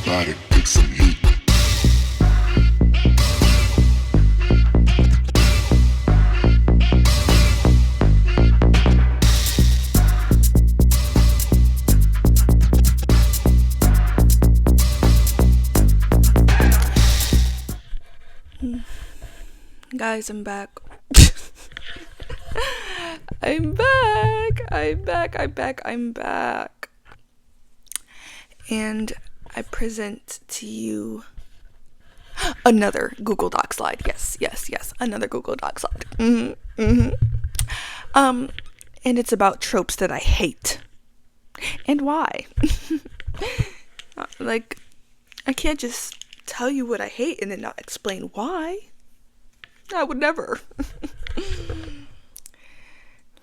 body, take some heat. Guys, I'm back. I'm back. And I present to you another Google Doc slide. Yes. Another Google Doc slide. And it's about tropes that I hate. And why? Like, I can't just tell you what I hate and then not explain why. I would never.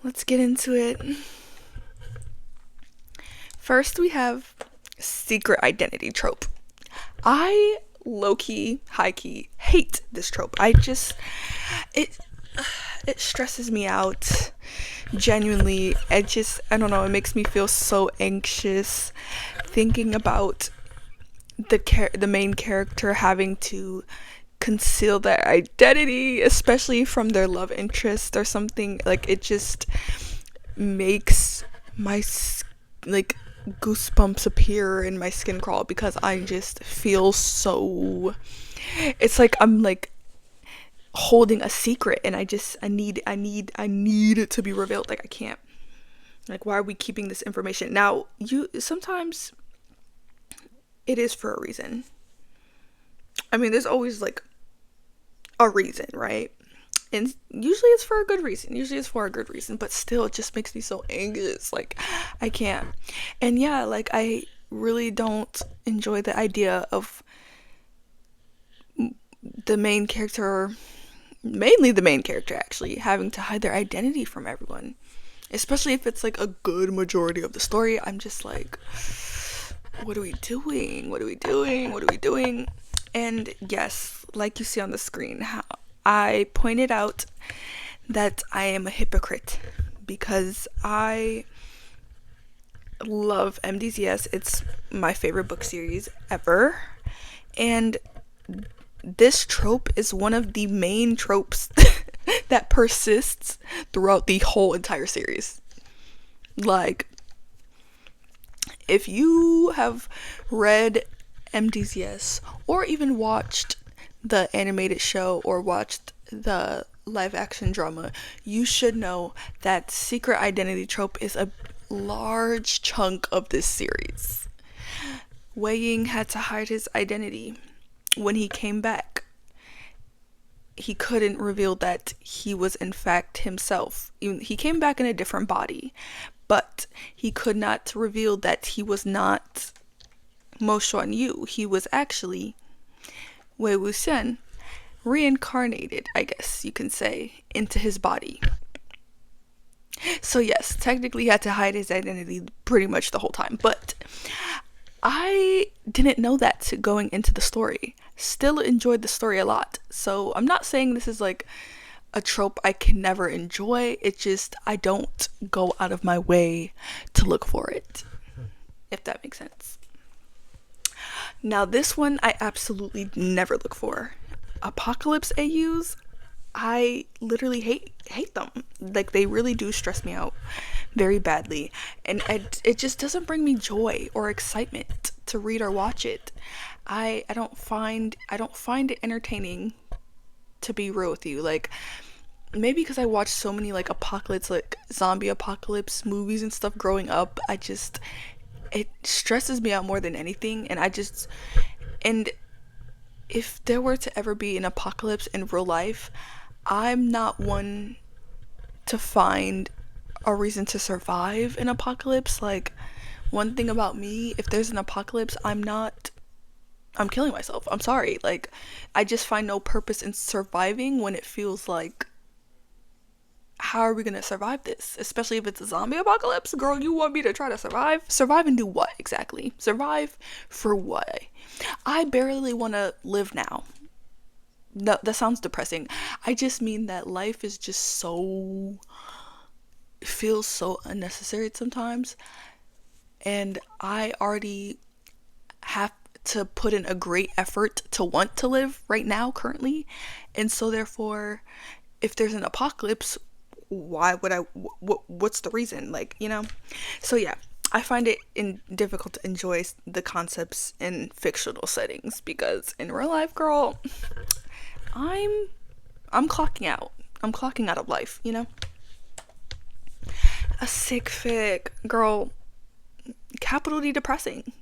Let's get into it. First, we have secret identity trope. I low-key, high-key hate this trope. It stresses me out. Genuinely, I don't know, it makes me feel so anxious thinking about the main character having to conceal their identity, especially from their love interest or something. Like, it just makes my goosebumps appear in my skin crawl, because I just feel so, it's like I'm like holding a secret, and I need it to be revealed. Like, I can't, like, why are we keeping this information? Now, sometimes it is for a reason. I mean, there's always like a reason, right? And usually it's for a good reason. But still, it just makes me so anxious. Like, I can't. And yeah, like, I really don't enjoy the idea of the main character, mainly the main character actually, having to hide their identity from everyone. Especially if it's like a good majority of the story. I'm just like, what are we doing? And yes, like you see on the screen, how I pointed out that I am a hypocrite because I love MDCS. It's my favorite book series ever. And this trope is one of the main tropes that persists throughout the whole entire series. Like, if you have read MDCS or even watched the animated show or watched the live action drama, you should know that secret identity trope is a large chunk of this series. Wei Ying had to hide his identity when he came back. He couldn't reveal that he was in fact himself. He came back in a different body, but he could not reveal that he was not Mo Xuan Yu. He was actually Wei Wuxian, reincarnated, I guess you can say, into his body. So yes, technically he had to hide his identity pretty much the whole time, but I didn't know that going into the story. Still enjoyed the story a lot. So I'm not saying this is like a trope I can never enjoy. It's just I don't go out of my way to look for it, if that makes sense. Now this one I absolutely never look for. Apocalypse AUs, I literally hate them. Like, they really do stress me out very badly, and it just doesn't bring me joy or excitement to read or watch it. I don't find it entertaining, to be real with you. Like, maybe because I watched so many like apocalypse, like zombie apocalypse movies and stuff growing up, it stresses me out more than anything. And if there were to ever be an apocalypse in real life, I'm not one to find a reason to survive an apocalypse. Like, one thing about me, if there's an apocalypse, I'm killing myself. I'm sorry. Like, I just find no purpose in surviving when it feels like, how are we gonna survive this? Especially if it's a zombie apocalypse. Girl, you want me to try to survive? Survive and do what exactly? Survive for what? I barely want to live now. No, that sounds depressing. I just mean that life is just so, feels so unnecessary sometimes. And I already have to put in a great effort to want to live right now currently. And so therefore, if there's an apocalypse, why would I, what's the reason, like, so yeah, I find it difficult to enjoy the concepts in fictional settings, because in real life, girl, i'm I'm clocking out. I'm clocking out of life, A sick fic, girl, capital D depressing.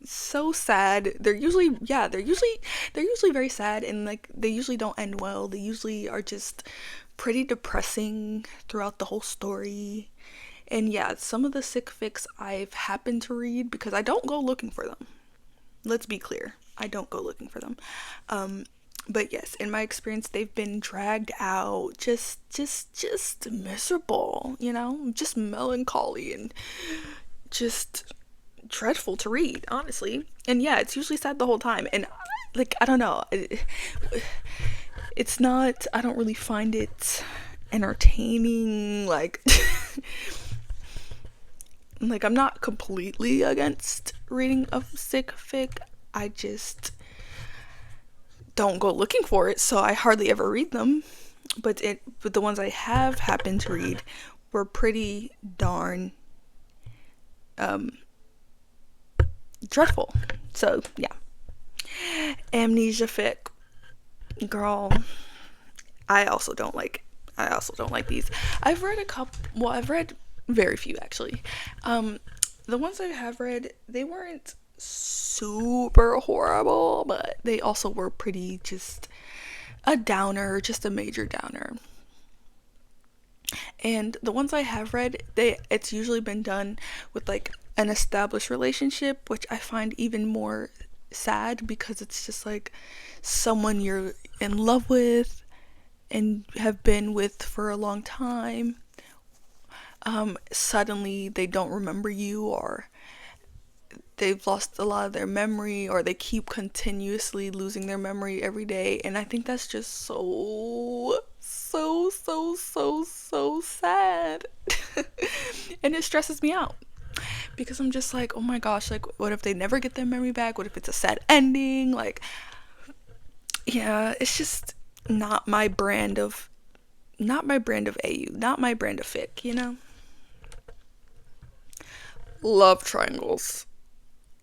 So sad. They're usually very sad, and like they usually don't end well. They usually are just pretty depressing throughout the whole story. And yeah, some of the sick fics I've happened to read, because I don't go looking for them. Let's be clear. I don't go looking for them. But yes, in my experience, they've been dragged out, just miserable, just melancholy and just dreadful to read, honestly. And yeah, it's usually sad the whole time. And like, I don't know, it's not, I don't really find it entertaining. Like, like, I'm not completely against reading a sick fic. I just don't go looking for it, so I hardly ever read them. But the ones I have happened to read were pretty darn dreadful. So yeah, amnesia fic, girl. I also don't like these. I've read a couple. Well, I've read very few actually. The ones I have read, they weren't super horrible, but they also were pretty just a downer, just a major downer. And the ones I have read, it's usually been done with like an established relationship, which I find even more sad, because it's just like someone you're in love with and have been with for a long time. Suddenly they don't remember you, or they've lost a lot of their memory, or they keep continuously losing their memory every day. And I think that's just so sad. And it stresses me out, because I'm just like, oh my gosh, like, what if they never get their memory back? What if it's a sad ending? Like, yeah, it's just not my brand of AU, not my brand of fic. Love triangles.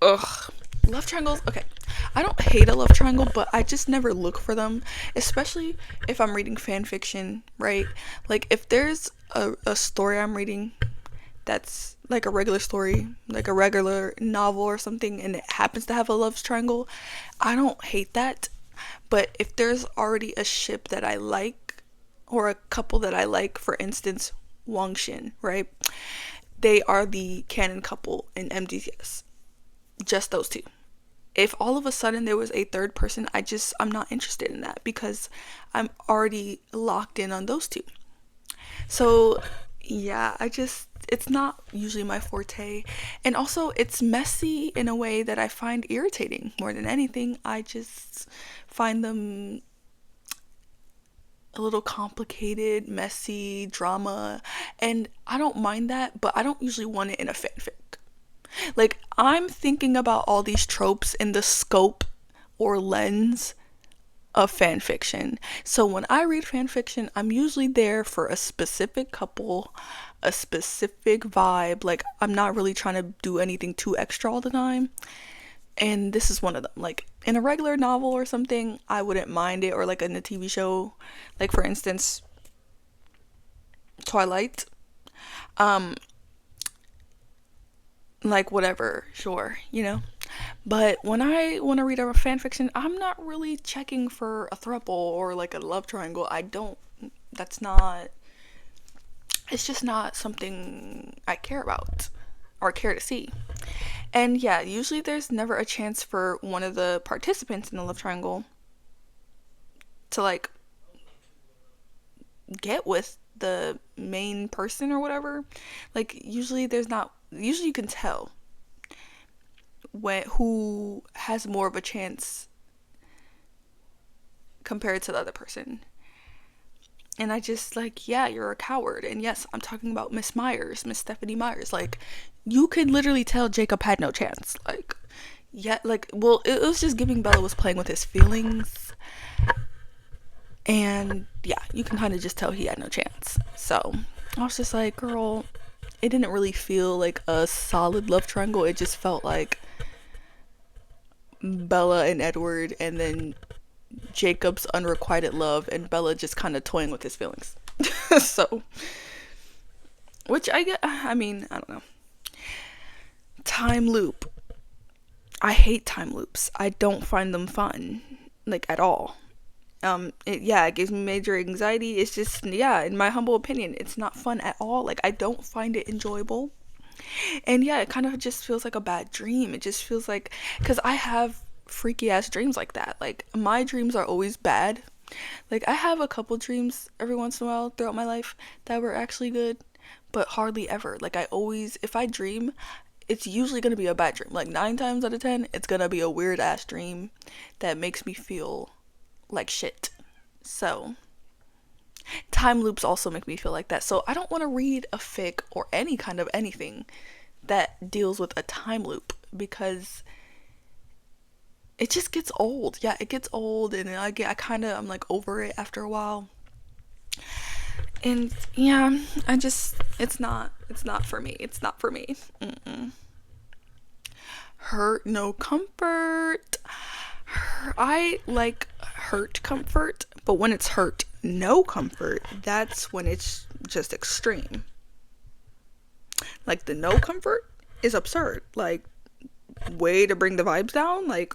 Ugh. Love triangles, okay. I don't hate a love triangle, but I just never look for them, especially if I'm reading fan fiction, right? Like, if there's a story I'm reading that's like a regular story, like a regular novel or something, and it happens to have a love triangle, I don't hate that. But if there's already a ship that I like, or a couple that I like, for instance, Wang Xin, right? They are the canon couple in MDTS. Just those two. If all of a sudden there was a third person, I'm not interested in that, because I'm already locked in on those two. So yeah, it's not usually my forte. And also, it's messy in a way that I find irritating more than anything. I just find them a little complicated, messy, drama, and I don't mind that, but I don't usually want it in a fanfic. Like, I'm thinking about all these tropes in the scope or lens of fan fiction. So when I read fan fiction, I'm usually there for a specific couple, a specific vibe. Like, I'm not really trying to do anything too extra all the time. And this is one of them. Like, in a regular novel or something, I wouldn't mind it, or like in a TV show, like for instance, Twilight. Like, whatever, sure, But when I want to read a fan fiction, I'm not really checking for a throuple or like a love triangle. It's just not something I care about or care to see. And yeah, usually there's never a chance for one of the participants in the love triangle to like get with the main person or whatever. Like, usually you can tell who has more of a chance compared to the other person. And I just, like, yeah, you're a coward. And yes, I'm talking about Miss Stephanie Myers. Like, you could literally tell Jacob had no chance. Like, Yeah, like, well, it was just giving Bella was playing with his feelings, and yeah, you can kind of just tell he had no chance. So I was just like, girl, it didn't really feel like a solid love triangle. It just felt like Bella and Edward, and then Jacob's unrequited love, and Bella just kind of toying with his feelings. So, which I get, I mean, I don't know. Time loop. I hate time loops. I don't find them fun, like, at all. It gives me major anxiety. It's just, yeah, in my humble opinion, it's not fun at all. Like, I don't find it enjoyable. And yeah, it kind of just feels like a bad dream. It just feels like, because I have freaky ass dreams like that. Like, my dreams are always bad. Like, I have a couple dreams every once in a while throughout my life that were actually good, but hardly ever. Like, I always, if I dream, it's usually gonna be a bad dream. Like, 9 times out of 10, it's gonna be a weird ass dream that makes me feel like shit. So, time loops also make me feel like that. So, I don't want to read a fic or any kind of anything that deals with a time loop, because it just gets old. Yeah, it gets old, and I'm like over it after a while. And yeah, it's not for me. It's not for me. Mm-mm. Hurt, no comfort. I like hurt comfort, but when it's hurt, no comfort, that's when it's just extreme. Like, the no comfort is absurd. Like, way to bring the vibes down, like,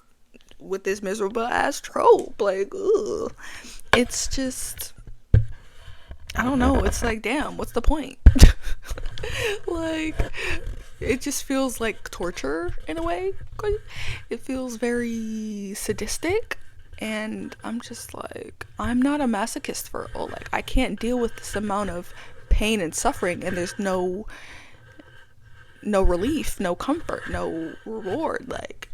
with this miserable ass trope. Like, ugh. It's just, I don't know. It's like, damn, what's the point? Like, it just feels like torture in a way. It feels very sadistic. And I'm just like, I'm not a masochist for all. Like, I can't deal with this amount of pain and suffering, and there's no relief, no comfort, no reward. Like,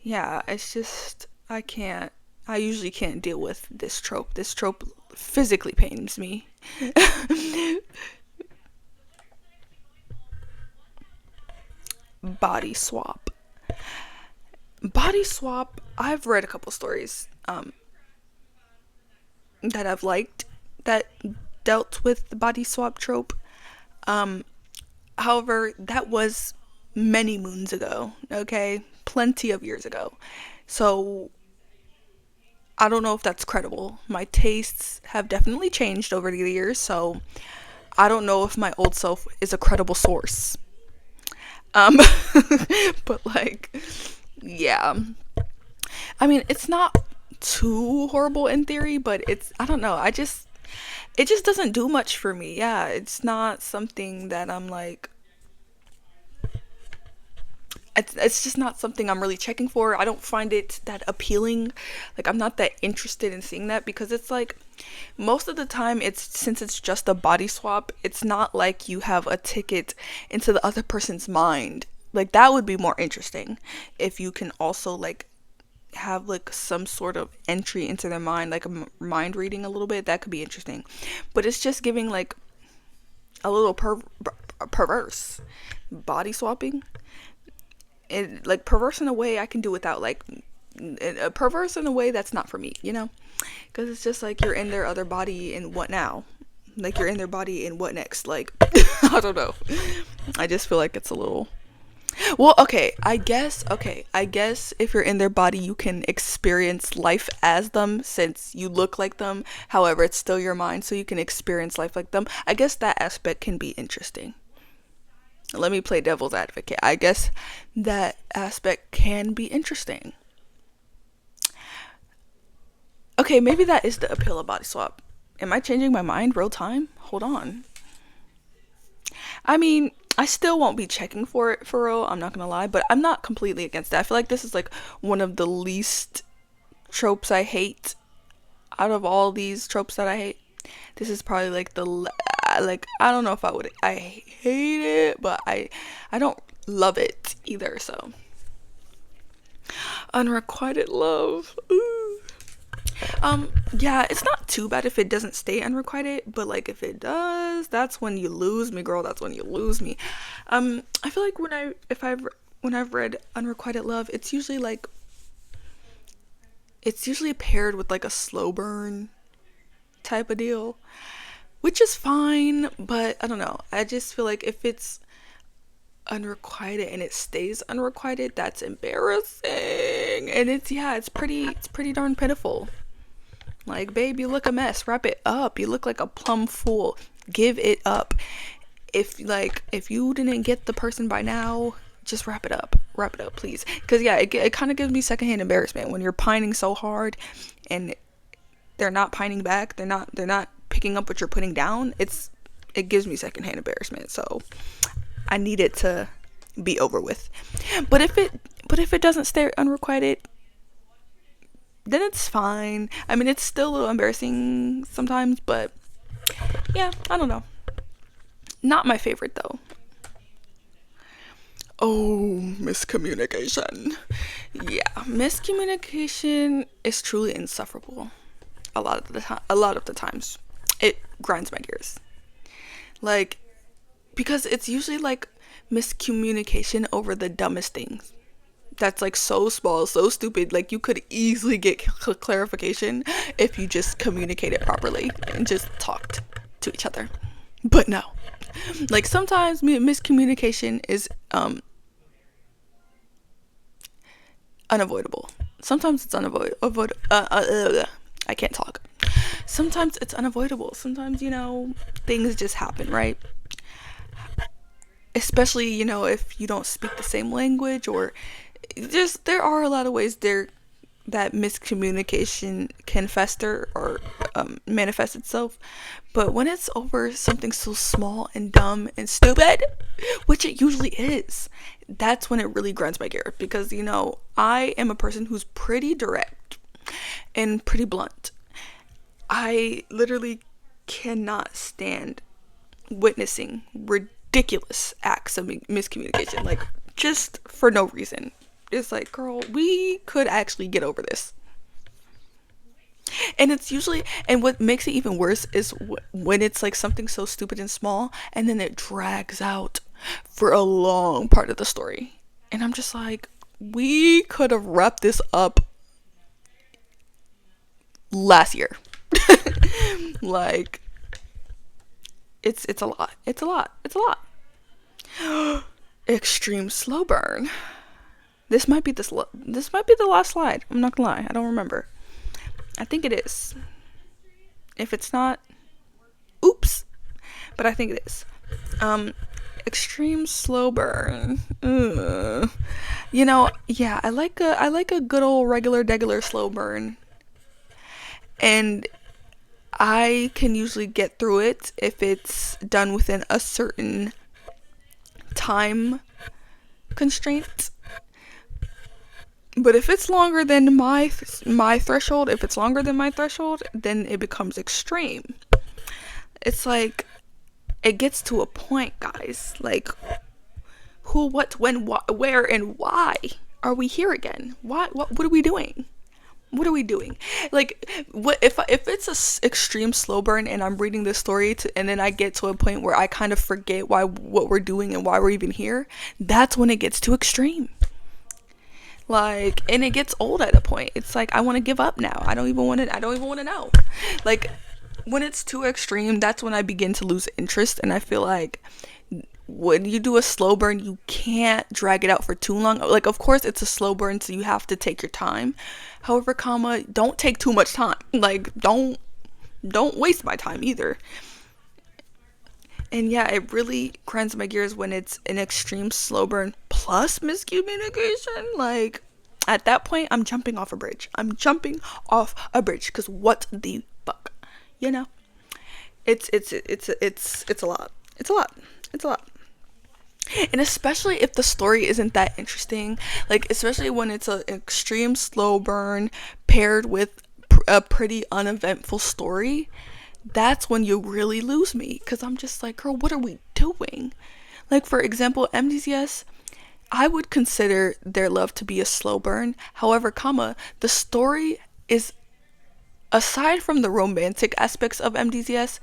yeah, it's just, I can't, I usually can't deal with this trope. This trope physically pains me. Body swap. Body swap, I've read a couple stories that I've liked that dealt with the body swap trope. Um, However, that was many moons ago, okay? Plenty of years ago. So I don't know if that's credible. My tastes have definitely changed over the years, so I don't know if my old self is a credible source. Um, but like, yeah. I mean, it's not too horrible in theory, but I don't know. It just doesn't do much for me. Yeah, it's not something that I'm like, it's just not something I'm really checking for. I don't find it that appealing. Like, I'm not that interested in seeing that, because it's like, most of the time, since it's just a body swap, it's not like you have a ticket into the other person's mind. Like, that would be more interesting if you can also, like, have like some sort of entry into their mind, like a mind reading a little bit. That could be interesting. But it's just giving like a little perverse. Body swapping, it like perverse in a way I can do without. Like, perverse in a way that's not for me, because it's just like, you're in their other body, and what now? Like, you're in their body, and what next? Like, I don't know. I just feel like it's a little, well, okay, I guess if you're in their body, you can experience life as them, since you look like them. However, it's still your mind, so you can experience life like them. I guess that aspect can be interesting. Let me play devil's advocate. I guess that aspect can be interesting. Okay, maybe that is the appeal of body swap. Am I changing my mind real time? Hold on. I mean, I still won't be checking for it for real, I'm not gonna lie, but I'm not completely against it. I feel like this is like one of the least tropes I hate out of all these tropes that I hate. This is probably like like, I don't know if I hate it, but I don't love it either. So, unrequited love. Ooh. Yeah, it's not too bad if it doesn't stay unrequited, but like, if it does, that's when you lose me, girl. That's when you lose me. I feel like if I when I've read unrequited love, it's usually paired with like a slow burn type of deal, which is fine, but I don't know. I just feel like if it's unrequited and it stays unrequited, that's embarrassing. And it's pretty darn pitiful. Like, babe, you look a mess. Wrap it up. You look like a plum fool. Give it up. If you didn't get the person by now, just wrap it up. Wrap it up, please. Because yeah, it kind of gives me secondhand embarrassment when you're pining so hard and they're not pining back. They're not picking up what you're putting down. It gives me secondhand embarrassment. So I need it to be over with. But if it doesn't stay unrequited, then it's fine. I mean, it's still a little embarrassing sometimes, but yeah, I don't know. Not my favorite though. Oh, miscommunication. Yeah, miscommunication is truly insufferable. A lot of the times, it grinds my gears. Like, because it's usually like miscommunication over the dumbest things. That's like so small, so stupid. Like, you could easily get clarification if you just communicated properly and just talked to each other. But no, like sometimes miscommunication is unavoidable. Sometimes it's unavoidable. I can't talk. Sometimes it's unavoidable. Sometimes, things just happen, right? Especially, if you don't speak the same language, or just there are a lot of ways there that miscommunication can fester or manifest itself. But when it's over something so small and dumb and stupid, which it usually is, that's when it really grinds my gear. Because, I am a person who's pretty direct and pretty blunt. I literally cannot stand witnessing ridiculous acts of miscommunication, like just for no reason. It's like, girl, we could actually get over this. And it's usually, and what makes it even worse is when it's like something so stupid and small, and then it drags out for a long part of the story. And I'm just like, we could have wrapped this up last year. Like, it's a lot. It's a lot. It's a lot. Extreme slow burn. This might be the last slide. I'm not gonna lie. I don't remember. I think it is. If it's not, oops. But I think it is. Extreme slow burn. Yeah, I like a good old regular degular slow burn. And I can usually get through it if it's done within a certain time constraint. But if it's longer than my threshold, then it becomes extreme. It's like, it gets to a point, guys. Like, who, what, when, where, and why are we here again? What are we doing? What are we doing? Like, what if it's a extreme slow burn and I'm reading this story and then I get to a point where I kind of forget what we're doing and why we're even here? That's when it gets too extreme. Like, and it gets old at a point. It's like, I want to give up now. I don't even want to know. Like, when it's too extreme, that's when I begin to lose interest. And I feel like when you do a slow burn, you can't drag it out for too long. Like, of course it's a slow burn, so you have to take your time. However, don't take too much time. Like, don't waste my time either. And yeah, it really grinds my gears when it's an extreme slow burn plus miscommunication. Like, at that point, I'm jumping off a bridge. Because what the fuck? It's a lot. It's a lot. And especially if the story isn't that interesting, like, especially when it's an extreme slow burn paired with a pretty uneventful story, that's when you really lose me. Because I'm just like, girl, what are we doing? Like, for example, MDCS, I would consider their love to be a slow burn. However, the story is, aside from the romantic aspects of MDCS,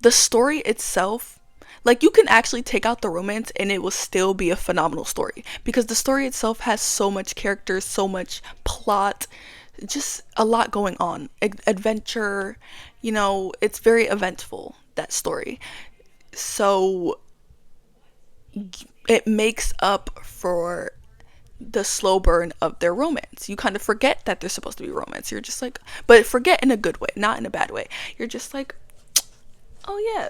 the story itself, Like, you can actually take out the romance and it will still be a phenomenal story, because the story itself has so much character, so much plot, just a lot going on. Adventure, it's very eventful, that story. So it makes up for the slow burn of their romance. You kind of forget that there's supposed to be romance. You're just like, but forget in a good way, not in a bad way. You're just like, oh yeah,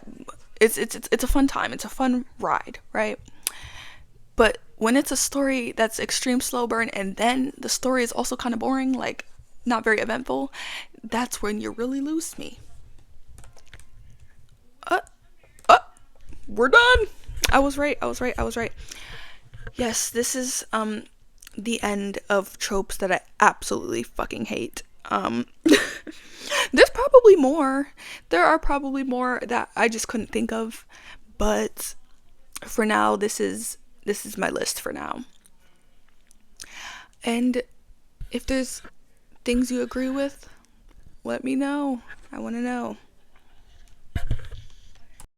it's a fun time. It's a fun ride, right? But when it's a story that's extreme slow burn and then the story is also kind of boring, like not very eventful, that's when you really lose me. Uh, uh, we're done. I was right. I was right. I was right. Yes, this is the end of tropes that I absolutely fucking hate. There's probably more. There are probably more that I just couldn't think of, but for now, this is my list for now. And if there's things you agree with, let me know. I want to know.